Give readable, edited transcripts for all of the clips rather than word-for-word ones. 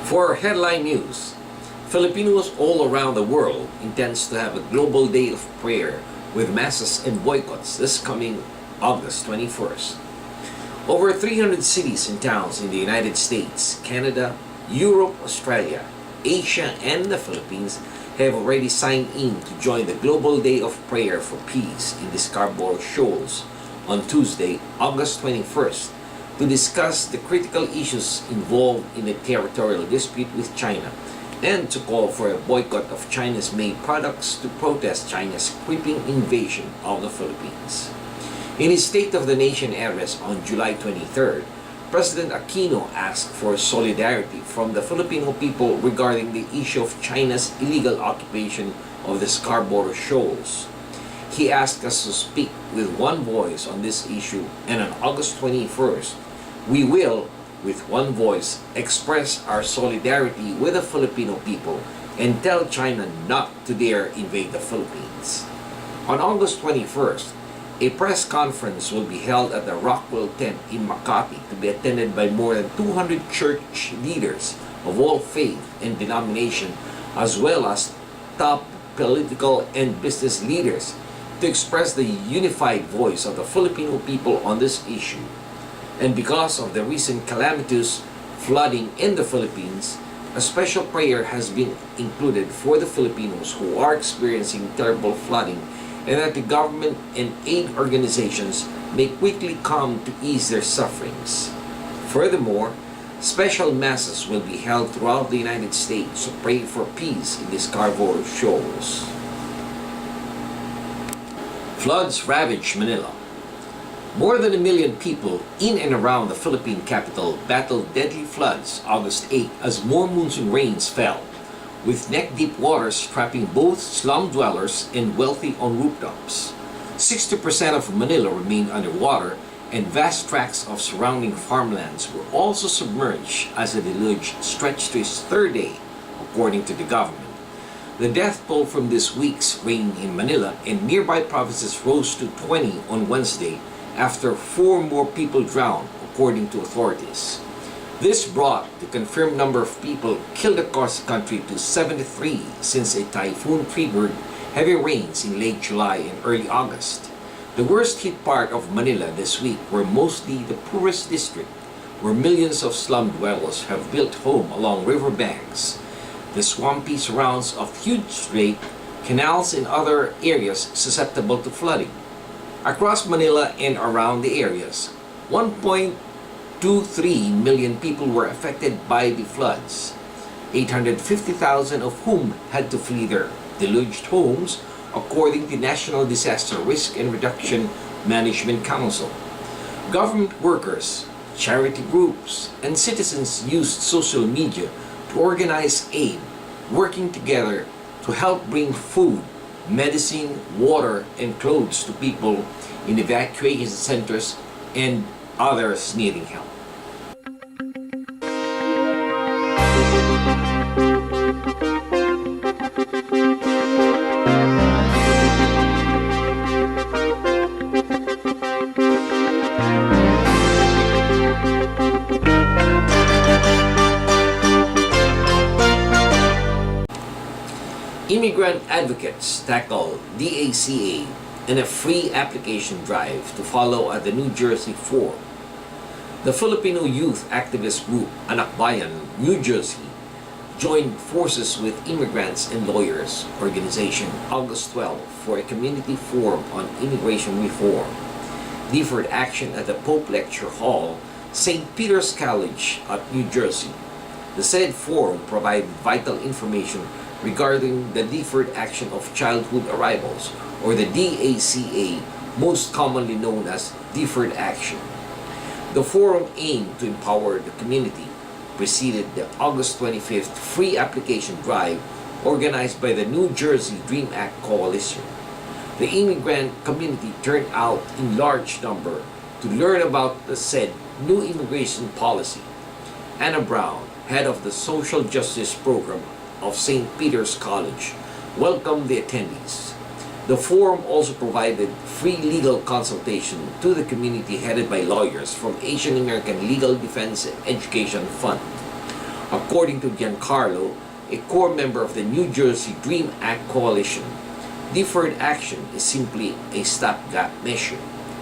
For headline news, Filipinos all around the world intends to have a global day of prayer with masses and boycotts this coming August 21st. Over 300 cities and towns in the United States, Canada, Europe, Australia, Asia, and the Philippines have already signed in to join the Global Day of Prayer for Peace in the Scarborough Shoals on Tuesday, August 21st, to discuss the critical issues involved in the territorial dispute with China and to call for a boycott of China's made products to protest China's creeping invasion of the Philippines. In his State of the Nation address on July 23rd, President Aquino asked for solidarity from the Filipino people regarding the issue of China's illegal occupation of the Scarborough Shoals. He asked us to speak with one voice on this issue, and on August 21st, we will, with one voice, express our solidarity with the Filipino people and tell China not to dare invade the Philippines. On August 21st, a press conference will be held at the Rockwell tent in Makati to be attended by more than 200 church leaders of all faith and denomination, as well as top political and business leaders, to express the unified voice of the Filipino people on this issue. And because of the recent calamitous flooding in the Philippines, a special prayer has been included for the Filipinos who are experiencing terrible flooding, and that the government and aid organizations may quickly come to ease their sufferings. Furthermore, special masses will be held throughout the United States to pray for peace in the Scarborough Shoals. Floods ravage Manila. More than 1 million people in and around the Philippine capital battled deadly floods August 8 as more monsoon rains fell, with neck-deep waters trapping both slum dwellers and wealthy on rooftops. 60% of Manila remained underwater, and vast tracts of surrounding farmlands were also submerged as the deluge stretched to its third day, according to the government. The death toll from this week's rain in Manila and nearby provinces rose to 20 on Wednesday, after 4 more people drowned, according to authorities. This brought the confirmed number of people killed across the country to 73 since a typhoon triggered heavy rains in late July and early August. The worst hit part of Manila this week were mostly the poorest district, where millions of slum dwellers have built home along river banks, the swampy surrounds of huge lake, canals, and other areas susceptible to flooding. Across Manila and around the areas, 1.23 million people were affected by the floods, 850,000 of whom had to flee their deluged homes, according to National Disaster Risk and Reduction Management Council. Government workers, charity groups, and citizens used social media to organize aid, working together to help bring food, medicine, water, and clothes to people in evacuation centers and others needing help. Immigrant advocates tackle DACA in a free application drive to follow at the New Jersey Forum. The Filipino youth activist group Anak Bayan, New Jersey, joined forces with Immigrants and Lawyers organization August 12 for a community forum on immigration reform. Deferred action at the Pope Lecture Hall, St. Peter's College at New Jersey. The said forum provided vital information regarding the deferred action of childhood arrivals, or the DACA, most commonly known as deferred action. The forum aimed to empower the community, preceded the August 25th free application drive organized by the New Jersey Dream Act Coalition. The immigrant community turned out in large number to learn about the said new immigration policy. Anna Brown, head of the Social Justice Program of St. Peter's College, welcomed the attendees. The forum also provided free legal consultation to the community headed by lawyers from Asian American Legal Defense and Education Fund. According to Giancarlo, a core member of the New Jersey DREAM Act coalition, deferred action is simply a stopgap measure,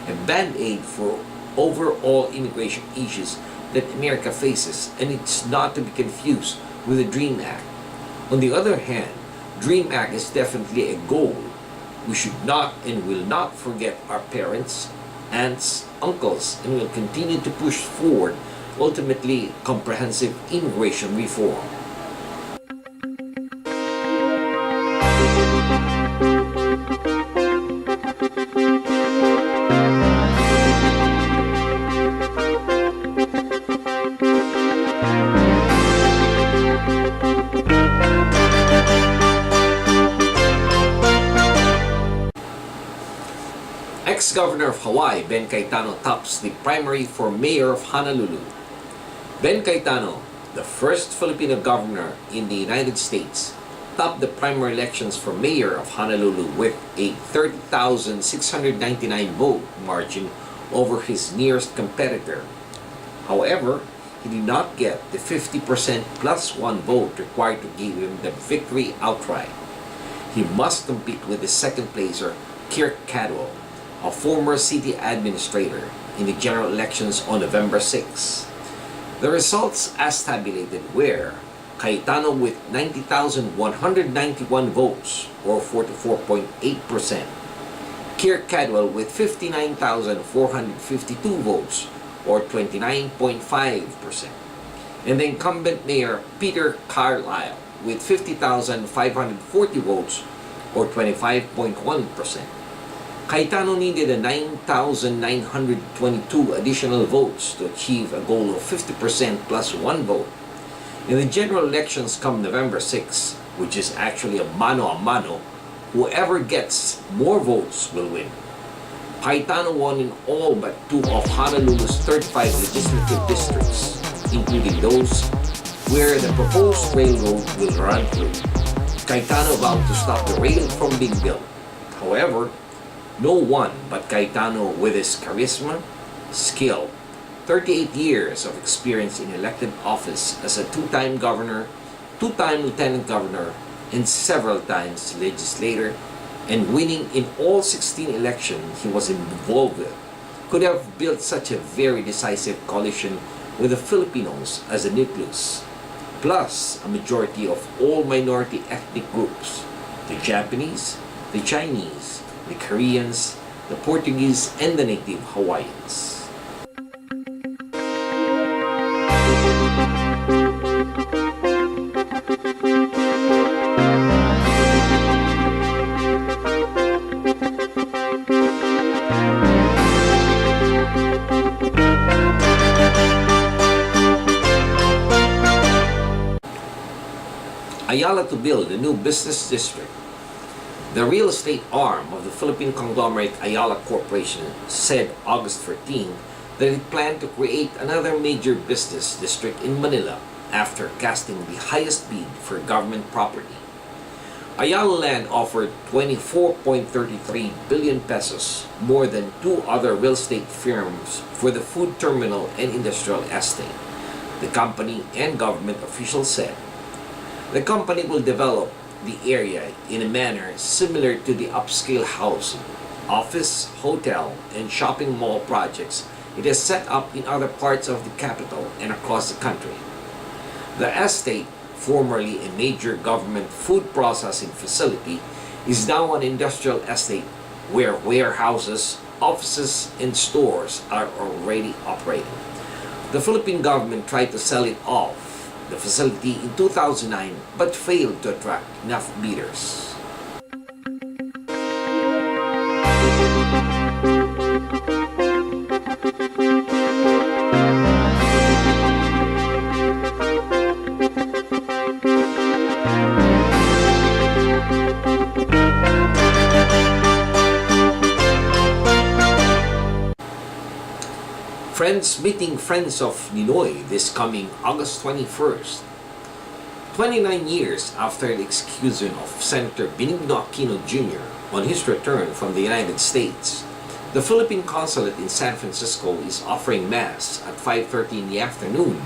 a band-aid for overall immigration issues that America faces, and it's not to be confused with the DREAM Act. On the other hand, DREAM Act is definitely a goal. We should not and will not forget our parents, aunts, uncles, and will continue to push forward ultimately comprehensive immigration reform. Ex-Governor of Hawaii, Ben Cayetano, tops the primary for mayor of Honolulu. Ben Cayetano, the first Filipino governor in the United States, topped the primary elections for mayor of Honolulu with a 30,699 vote margin over his nearest competitor. However, he did not get the 50% plus one vote required to give him the victory outright. He must compete with the second placer, Kirk Cadwell, a former city administrator, in the general elections on November 6. The results as tabulated were Cayetano with 90,191 votes, or 44.8%, Kirk Cadwell with 59,452 votes, or 29.5%, and the incumbent mayor Peter Carlisle with 50,540 votes, or 25.1%. Cayetano needed a 9,922 additional votes to achieve a goal of 50% plus one vote. In the general elections come November 6, which is actually a mano, whoever gets more votes will win. Cayetano won in all but two of Honolulu's 35 legislative districts, including those where the proposed railroad will run through. Cayetano vowed to stop the rail from being built. However, no one but Cayetano, with his charisma, skill, 38 years of experience in elected office as a two-time governor, two-time lieutenant governor, and several times legislator, and winning in all 16 elections he was involved with, could have built such a very decisive coalition with the Filipinos as a nucleus, plus a majority of all minority ethnic groups, the Japanese, the Chinese, the Koreans, the Portuguese, and the native Hawaiians. Ayala to build a new business district. The real estate arm of the Philippine conglomerate Ayala Corporation said August 14 that it planned to create another major business district in Manila after casting the highest bid for government property. Ayala Land offered 24.33 billion pesos, more than two other real estate firms, for the food terminal and industrial estate, the company and government officials said. The company will develop the area in a manner similar to the upscale housing, office, hotel, and shopping mall projects it has set up in other parts of the capital and across the country. The estate, formerly a major government food processing facility, is now an industrial estate where warehouses, offices, and stores are already operating. The Philippine government tried to sell it off, the facility, in 2009 but failed to attract enough bidders. Friends meeting Friends of Ninoy this coming August 21st. 29 years after the execution of Senator Benigno Aquino Jr., on his return from the United States. The Philippine Consulate in San Francisco is offering Mass at 5:30 in the afternoon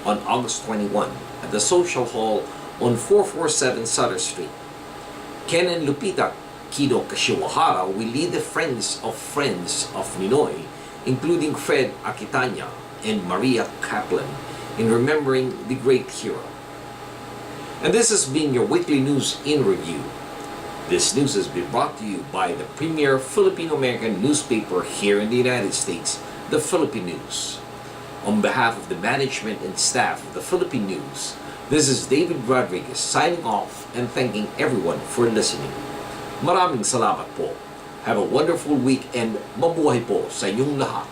on August 21 at the Social Hall on 447 Sutter Street. Ken and Lupita Kido Kashiwahara will lead the Friends of Ninoy, including Fred Aquitania and Maria Kaplan, in remembering the great hero. And this has been your weekly news in review. This news has been brought to you by the premier Filipino-American newspaper here in the United States, the Philippine News. On behalf of the management and staff of the Philippine News, this is David Rodriguez signing off and thanking everyone for listening. Maraming salamat po. Have a wonderful week and mabuhay po sa inyong lahat.